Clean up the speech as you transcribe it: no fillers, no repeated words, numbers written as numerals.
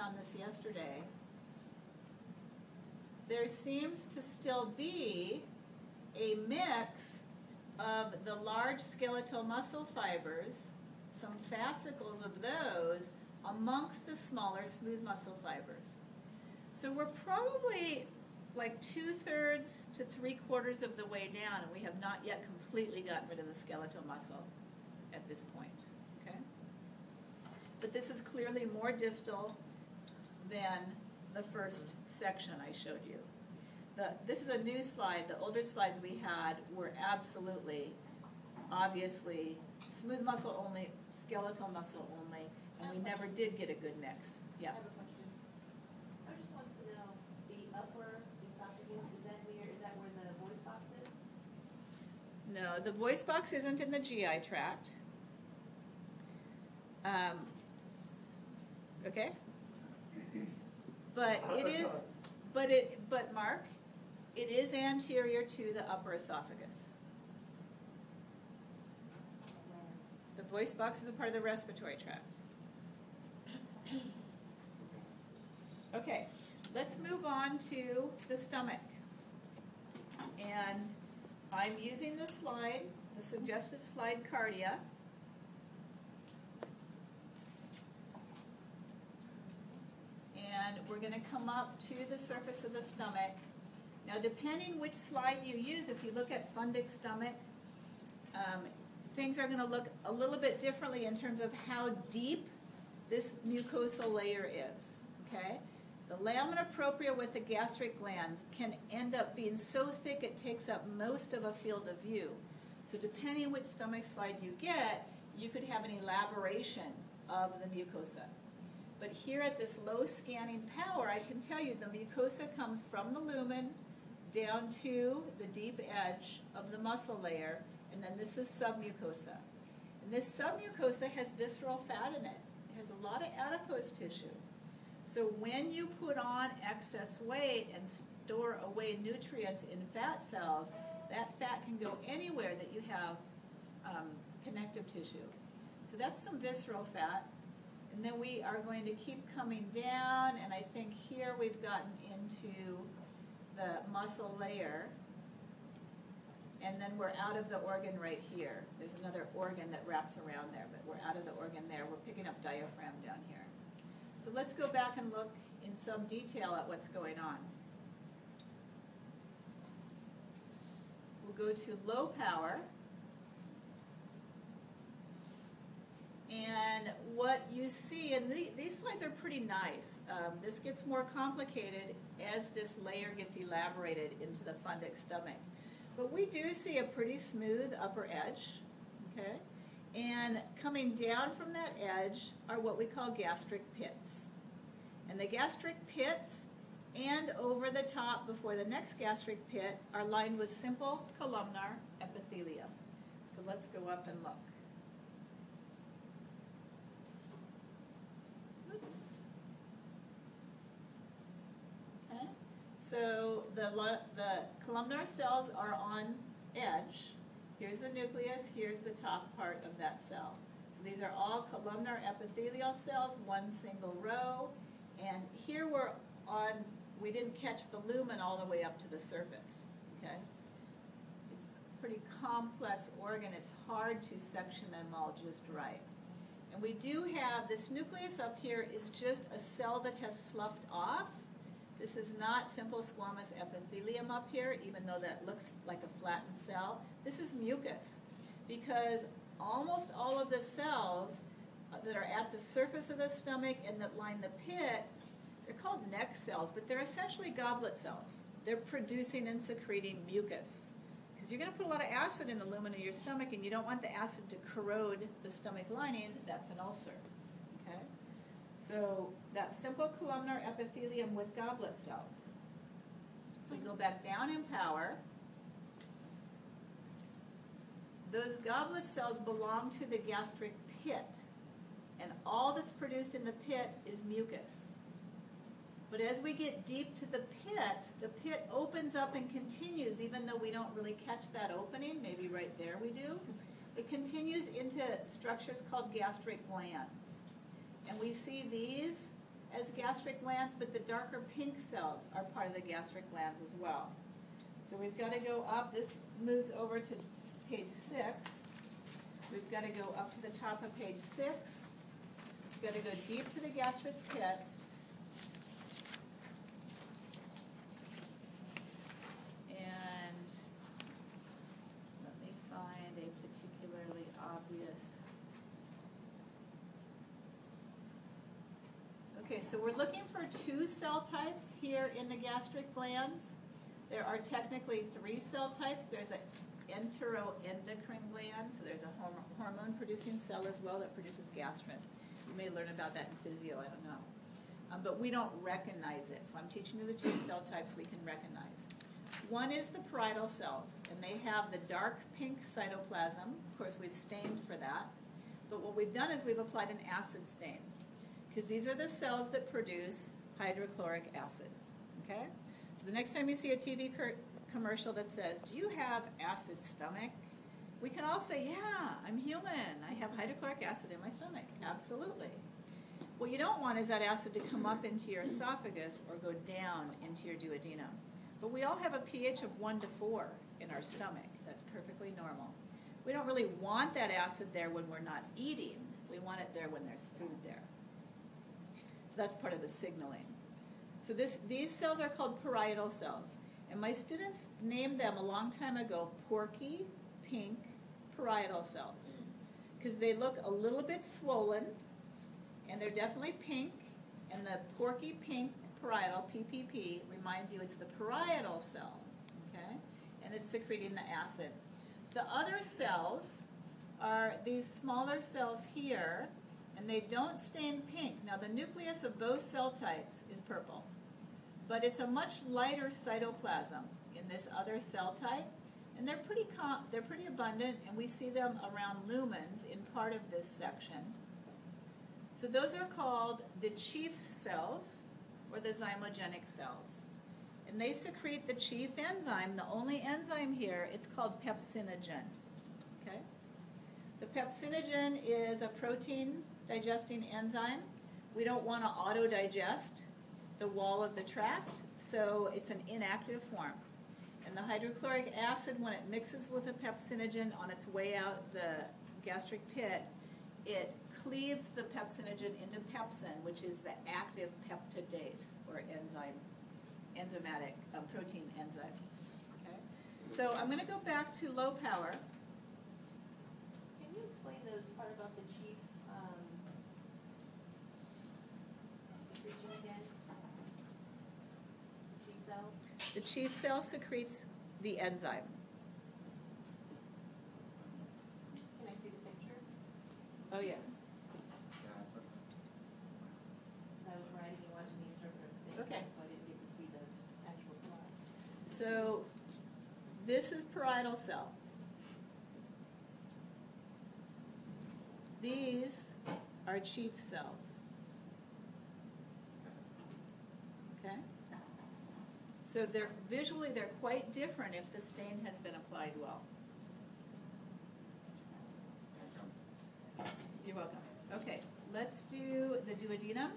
on this yesterday, there seems to still be a mix of the large skeletal muscle fibers, some fascicles of those, amongst the smaller smooth muscle fibers. So we're probably like 2/3 to 3/4 of the way down, and we have not yet completely gotten rid of the skeletal muscle at this point, okay? But this is clearly more distal than the first section I showed you. This is a new slide. The older slides we had were absolutely, obviously, smooth muscle only, skeletal muscle only, and we never did get a good mix. Yeah. I have a question. I just want to know, the upper esophagus, is that where the voice box is? No, the voice box isn't in the GI tract. Okay? But it is, but Mark, it is anterior to the upper esophagus. The voice box is a part of the respiratory tract. Okay, let's move on to the stomach. And I'm using the slide, the suggested slide cardia. And we're going to come up to the surface of the stomach. Now, depending which slide you use, if you look at fundic stomach, things are going to look a little bit differently in terms of how deep this mucosal layer is, okay? The lamina propria with the gastric glands can end up being so thick it takes up most of a field of view. So depending which stomach slide you get, you could have an elaboration of the mucosa. But here at this low scanning power, I can tell you the mucosa comes from the lumen down to the deep edge of the muscle layer, and then this is submucosa. And this submucosa has visceral fat in it. It has a lot of adipose tissue. So when you put on excess weight and store away nutrients in fat cells, that fat can go anywhere that you have connective tissue. So that's some visceral fat. And then we are going to keep coming down, and I think here we've gotten into the muscle layer. And then we're out of the organ right here. There's another organ that wraps around there, but we're out of the organ there. We're picking up diaphragm down here. So let's go back and look in some detail at what's going on. We'll go to low power. And what you see, and these slides are pretty nice. This gets more complicated as this layer gets elaborated into the fundic stomach. But we do see a pretty smooth upper edge, okay? And coming down from that edge are what we call gastric pits. And the gastric pits and over the top before the next gastric pit are lined with simple columnar epithelium. So let's go up and look. Oops. Okay. So the columnar cells are on edge. Here's the nucleus, here's the top part of that cell. So these are all columnar epithelial cells, one single row. And here we're on, we didn't catch the lumen all the way up to the surface, okay? It's a pretty complex organ. It's hard to section them all just right. And we do have, this nucleus up here is just a cell that has sloughed off. This is not simple squamous epithelium up here, even though that looks like a flattened cell. This is mucus, because almost all of the cells that are at the surface of the stomach and that line the pit, they're called neck cells, but they're essentially goblet cells. They're producing and secreting mucus, because you're going to put a lot of acid in the lumen of your stomach, and you don't want the acid to corrode the stomach lining. That's an ulcer. Okay? So that's simple columnar epithelium with goblet cells. We go back down in power. Those goblet cells belong to the gastric pit, and all that's produced in the pit is mucus. But as we get deep to the pit opens up and continues, even though we don't really catch that opening. Maybe right there we do. It continues into structures called gastric glands. And we see these as gastric gastric glands, but the darker pink cells are part of the gastric glands as well. So we've got to go up. This moves over to page 6. We've got to go up to the top of page 6. We've got to go deep to the gastric pit. And let me find a particularly obvious. Okay, so we're looking for 2 cell types here in the gastric glands. There are technically 3 cell types. There's an enteroendocrine gland, so there's a hormone-producing cell as well that produces gastrin. You may learn about that in physio, I don't know. But we don't recognize it, so I'm teaching you the 2 cell types we can recognize. One is the parietal cells, and they have the dark pink cytoplasm. Of course, we've stained for that. But what we've done is we've applied an acid stain, because these are the cells that produce hydrochloric acid, okay? So the next time you see a TV commercial that says, do you have acid stomach? We can all say, yeah, I'm human. I have hydrochloric acid in my stomach. Absolutely. What you don't want is that acid to come up into your esophagus or go down into your duodenum. But we all have a pH of 1 to 4 in our stomach. That's perfectly normal. We don't really want that acid there when we're not eating. We want it there when there's food there. So that's part of the signaling. So these cells are called parietal cells. And my students named them a long time ago porky pink parietal cells, because they look a little bit swollen, and they're definitely pink, and the porky pink parietal, PPP, reminds you it's the parietal cell, okay? And it's secreting the acid. The other cells are these smaller cells here, and they don't stain pink. Now the nucleus of both cell types is purple, but it's a much lighter cytoplasm in this other cell type, and they're pretty abundant, and we see them around lumens in part of this section. So those are called the chief cells, or the zymogenic cells. And they secrete the chief enzyme, the only enzyme here. It's called pepsinogen, okay? The pepsinogen is a protein digesting enzyme. We don't want to auto-digest the wall of the tract, so it's an inactive form. And the hydrochloric acid, when it mixes with the pepsinogen on its way out the gastric pit, it cleaves the pepsinogen into pepsin, which is the active peptidase, or enzymatic protein enzyme. Okay? So I'm going to go back to low power. Can you explain the part about the chief secretion again? Chief cell? The chief cell secretes the enzyme. Can I see the picture? Oh, yeah. I was writing and watching the interpreter at the same Okay. time, so I didn't get to see the actual slide. So this is parietal cell. These are chief cells. Okay? So visually they're quite different if the stain has been applied well. You're welcome. Okay, let's do the duodenum.